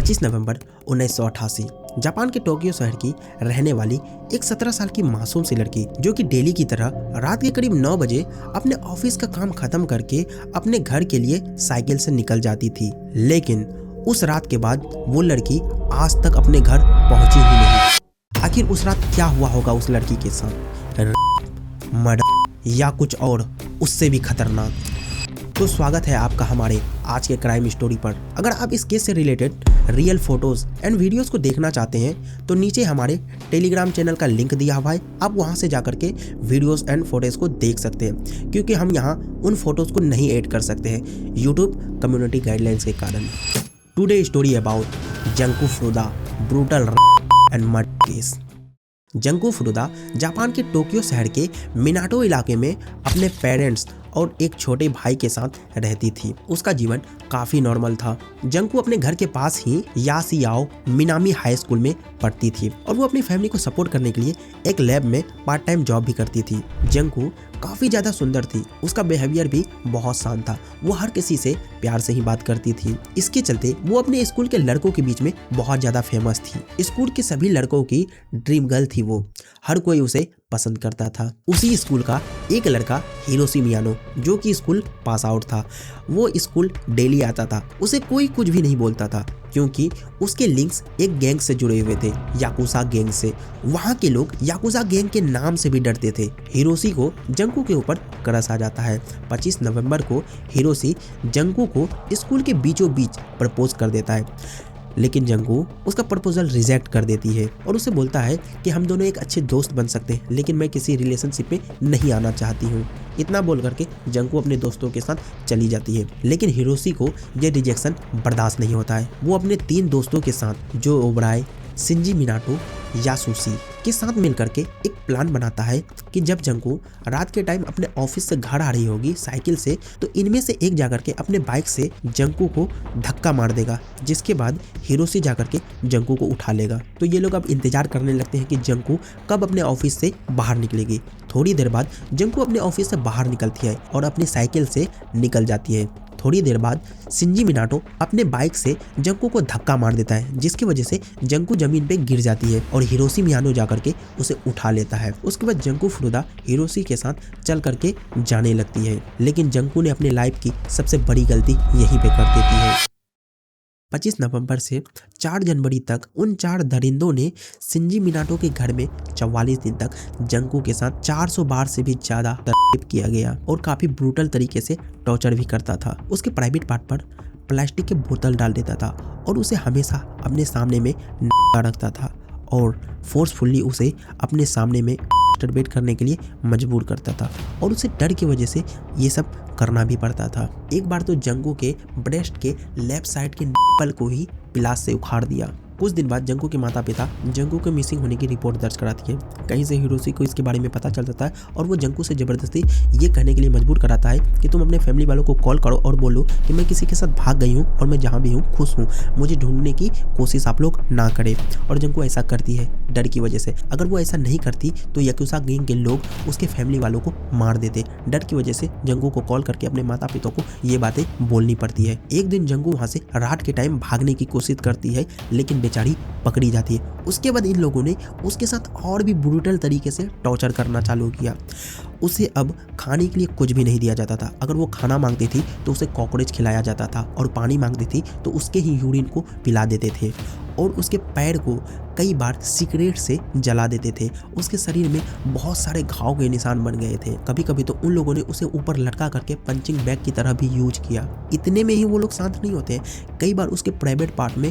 25 नवंबर 1988 Japan के Tokyo शहर की रहने वाली एक 17 साल की मासूम सी लड़की जो कि डेली की तरह रात के करीब 9 बजे अपने ऑफिस का काम खत्म करके अपने घर के लिए साइकिल से निकल जाती थी। लेकिन उस रात के बाद वो लड़की आज तक अपने घर पहुंची ही नहीं। आखिर उस रात क्या हुआ होगा उस लड़की के साथ, मर्डर या कुछ और उससे भी खतरनाक। तो स्वागत है आपका हमारे आज के क्राइम स्टोरी पर। अगर आप इस केस से related real photos and videos को देखना चाहते हैं तो नीचे हमारे टेलीग्राम चैनल का लिंक दिया हुआ है, आप वहां से जाकर के वीडियोस एंड फोटोज को देख सकते हैं, क्योंकि हम यहां उन फोटोज को नहीं ऐड कर सकते हैं यूट्यूब कम्युनिटी गाइडलाइंस के कारण। Today story about Junko Furuta brutal and murder case. Junko Furuta Japan के टोक्यो शहर के मिनाटो इलाके में अपने पेरेंट्स और एक छोटे भाई के साथ रहती थी। उसका जीवन काफ़ी नॉर्मल था। जंकू अपने घर के पास ही यासियाओ मिनामी हाई स्कूल में पढ़ती थी और वो अपनी फैमिली को सपोर्ट करने के लिए एक लैब में पार्ट टाइम जॉब भी करती थी। जंकू काफ़ी ज़्यादा सुंदर थी, उसका बिहेवियर भी बहुत शांत था, वो हर किसी से प्यार से ही बात करती थी। इसके चलते वो अपने स्कूल के लड़कों के बीच में बहुत ज़्यादा फेमस थी। स्कूल के सभी लड़कों की ड्रीम गर्ल थी वो, हर कोई उसे पसंद करता था। उसी स्कूल का एक लड़का हिरोशी मियानो जो कि स्कूल पास आउट था, वो स्कूल डेली आता था। उसे कोई कुछ भी नहीं बोलता था क्योंकि उसके लिंक्स एक गैंग से जुड़े हुए थे, याकुजा गैंग से। वहाँ के लोग याकुजा गैंग के नाम से भी डरते थे। हिरोशी को जंकू के ऊपर क्रश आ जाता है। 25 नवंबर को हिरोशी जंकू को स्कूल के बीचों बीच प्रपोज कर देता है, लेकिन जंकू उसका प्रपोजल रिजेक्ट कर देती है और उसे बोलता है कि हम दोनों एक अच्छे दोस्त बन सकते हैं, लेकिन मैं किसी रिलेशनशिप में नहीं आना चाहती हूँ। इतना बोल करके जंकू अपने दोस्तों के साथ चली जाती है, लेकिन हिरोशी को यह रिजेक्शन बर्दाश्त नहीं होता है। वो अपने 3 दोस्तों के साथ जो ओबराय, शिंजी मिनाटो, यासुशी के साथ मिलकर के एक प्लान बनाता है कि जब जंकू रात के टाइम अपने ऑफिस से घर आ रही होगी साइकिल से, तो इनमें से एक जाकर के अपने बाइक से जंकू को धक्का मार देगा, जिसके बाद हिरोशी जाकर के जंकू को उठा लेगा। तो ये लोग अब इंतजार करने लगते हैं कि जंकू कब अपने ऑफिस से बाहर निकलेगी। थोड़ी देर बाद जंकू अपने ऑफिस से बाहर निकलती है और अपनी साइकिल से निकल जाती है। थोड़ी देर बाद शिंजी मिनाटो अपने बाइक से जंकू को धक्का मार देता है, जिसकी वजह से जंकू जमीन पे गिर जाती है और हिरोशी मियानो जाकर के उसे उठा लेता है। उसके बाद जंकू फुरुदा हिरोशी के साथ चल करके जाने लगती है, लेकिन जंकू ने अपने लाइफ की सबसे बड़ी गलती यहीं पे कर देती है। 25 नवंबर से 4 जनवरी तक उन 4 दरिंदों ने शिंजी मिनाटो के घर में 44 दिन तक जंकू के साथ 400 बार से भी ज्यादा रेप किया गया और काफी ब्रूटल तरीके से टॉर्चर भी करता था। उसके प्राइवेट पार्ट पर प्लास्टिक के बोतल डाल देता था और उसे हमेशा अपने सामने में रखता था और फोर्सफुली उसे अपने सामने में मास्टरबेट करने के लिए मजबूर करता था और उसे डर की वजह से ये सब करना भी पड़ता था। एक बार तो जंकू के ब्रेस्ट के लेफ्ट साइड के निप्पल को ही पिलास से उखाड़ दिया। कुछ दिन बाद जंकू के माता पिता जंकू के मिसिंग होने की रिपोर्ट दर्ज कराती है। कहीं से हिरोशी को इसके बारे में पता चल जाता है और वो जंकू से जबरदस्ती ये कहने के लिए मजबूर कराता है कि तुम अपने फैमिली वालों को कॉल करो और बोलो कि मैं किसी के साथ भाग गई हूँ और मैं जहाँ भी हूँ खुश हूँ, मुझे ढूंढने की कोशिश आप लोग ना करें। और जंकू ऐसा करती है डर की वजह से। अगर वो ऐसा नहीं करती तो याकुजा गैंग के लोग उसके फैमिली वालों को मार देते। डर की वजह से जंकू को कॉल करके अपने माता पिता को ये बातें बोलनी पड़ती है। एक दिन जंकू वहाँ से रात के टाइम भागने की कोशिश करती है, लेकिन बेचारी पकड़ी जाती है। उसके बाद इन लोगों ने उसके साथ और भी ब्रूटल तरीके से टॉर्चर करना चालू किया। उसे अब खाने के लिए कुछ भी नहीं दिया जाता था। अगर वो खाना मांगती थी तो उसे कॉकरोच खिलाया जाता था और पानी मांगती थी तो उसके ही यूरिन को पिला देते थे और उसके पैर को कई बार सिगरेट से जला देते थे। उसके शरीर में बहुत सारे घाव के निशान बन गए थे। कभी कभी तो उन लोगों ने उसे ऊपर लटका करके पंचिंग बैग की तरह भी यूज किया। इतने में ही वो लोग शांत नहीं होते, कई बार उसके प्राइवेट पार्ट में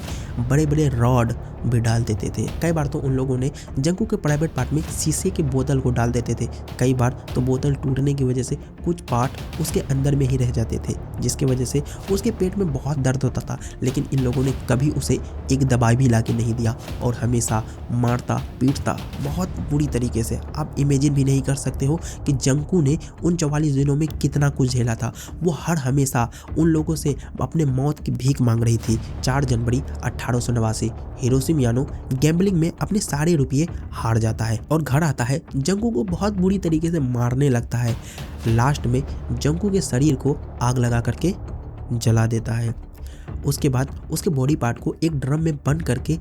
बड़े बड़े रॉड भी डाल देते थे। कई बार तो उन लोगों ने जंकू के प्राइवेट पार्ट में शीशे की बोतल को डाल देते थे। कई बार तो बोतल टूटने की वजह से कुछ पार्ट उसके अंदर में ही रह जाते थे, जिसकी वजह से उसके पेट में बहुत दर्द होता था। लेकिन इन लोगों ने कभी उसे एक दवाई भी ला के नहीं दिया और हमेशा मारता पीटता बहुत बुरी तरीके से। आप इमेजिन भी नहीं कर सकते हो कि जंकू ने उन 44 दिनों में कितना कुछ झेला था। वो हर हमेशा उन लोगों से अपने मौत की भीख मांग रही थी। 4 जनवरी 1889 हिरोशी मियानो गैम्बलिंग में अपने सारे रुपये हार जाता है और घर आता है। जंकू को बहुत बुरी तरीके से मारने लगता है। लास्ट में जंकू के शरीर को आग लगा करके जला देता है। उसके बाद उसके बॉडी पार्ट को एक ड्रम में बंद करके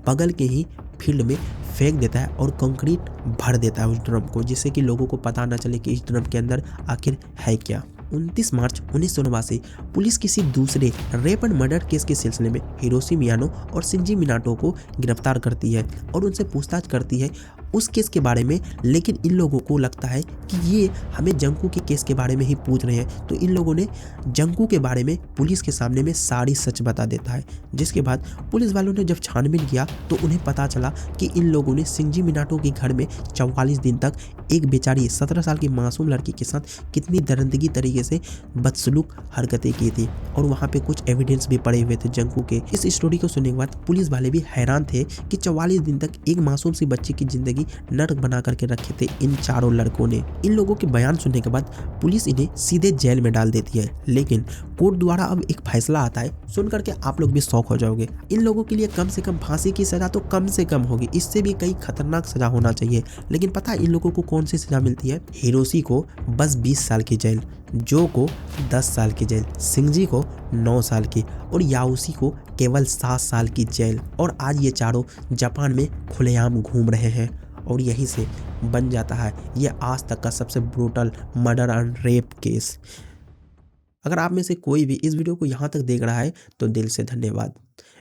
बगल के ही फील्ड में फेंक देता है और कंक्रीट भर देता है उस ड्रम को, जिससे कि लोगों को पता ना चले कि इस ड्रम के अंदर आखिर है क्या। 29 मार्च 1989 पुलिस किसी दूसरे रेप एंड मर्डर केस के सिलसिले में हिरोशी मियानो और शिंजी मिनाटो को गिरफ्तार करती है और उनसे पूछताछ करती है उस केस के बारे में। लेकिन इन लोगों को लगता है कि ये हमें जंकू के केस के बारे में ही पूछ रहे हैं, तो इन लोगों ने जंकू के बारे में पुलिस के सामने में सारी सच बता देता है। जिसके बाद पुलिस वालों ने जब छानबीन किया तो उन्हें पता चला कि इन लोगों ने शिंजी मिनाटो के घर में 44 दिन तक एक बेचारी 17 साल की मासूम लड़की के साथ कितनी दरिंदगी तरीके से बदसलूक हरकतें की थी, और वहाँ पे कुछ एविडेंस भी पड़े हुए थे जंकू के। इस स्टोरी को सुनने के बाद पुलिस वाले भी हैरान थे कि 44 दिन तक एक मासूम सी बच्ची की जिंदगी नर्क बना करके रखे थे इन चारों लड़कों ने। इन लोगों के बयान सुनने के बाद पुलिस इन्हें सीधे जेल में डाल देती है। लेकिन कोर्ट द्वारा अब एक फैसला आता है, सुन करके आप लोग भी शौक हो जाओगे। इन लोगों के लिए कम से कम फांसी की सजा तो कम से कम होगी, इससे भी कई खतरनाक सजा होना चाहिए। लेकिन पता है इन लोगों को कौन सी सजा मिलती है? हिरोशी को बस 20 साल की जेल, जो को 10 साल की जेल, शिंजी को 9 साल की और याओशी को केवल 7 साल की जेल। और आज ये चारों जापान में खुलेआम घूम रहे हैं और यहीं से बन जाता है ये आज तक का सबसे brutal murder and rape case. अगर आप में से कोई भी इस वीडियो को यहाँ तक देख रहा है तो दिल से धन्यवाद।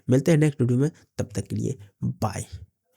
मिलते हैं नेक्स्ट वीडियो में, तब तक के लिए बाय।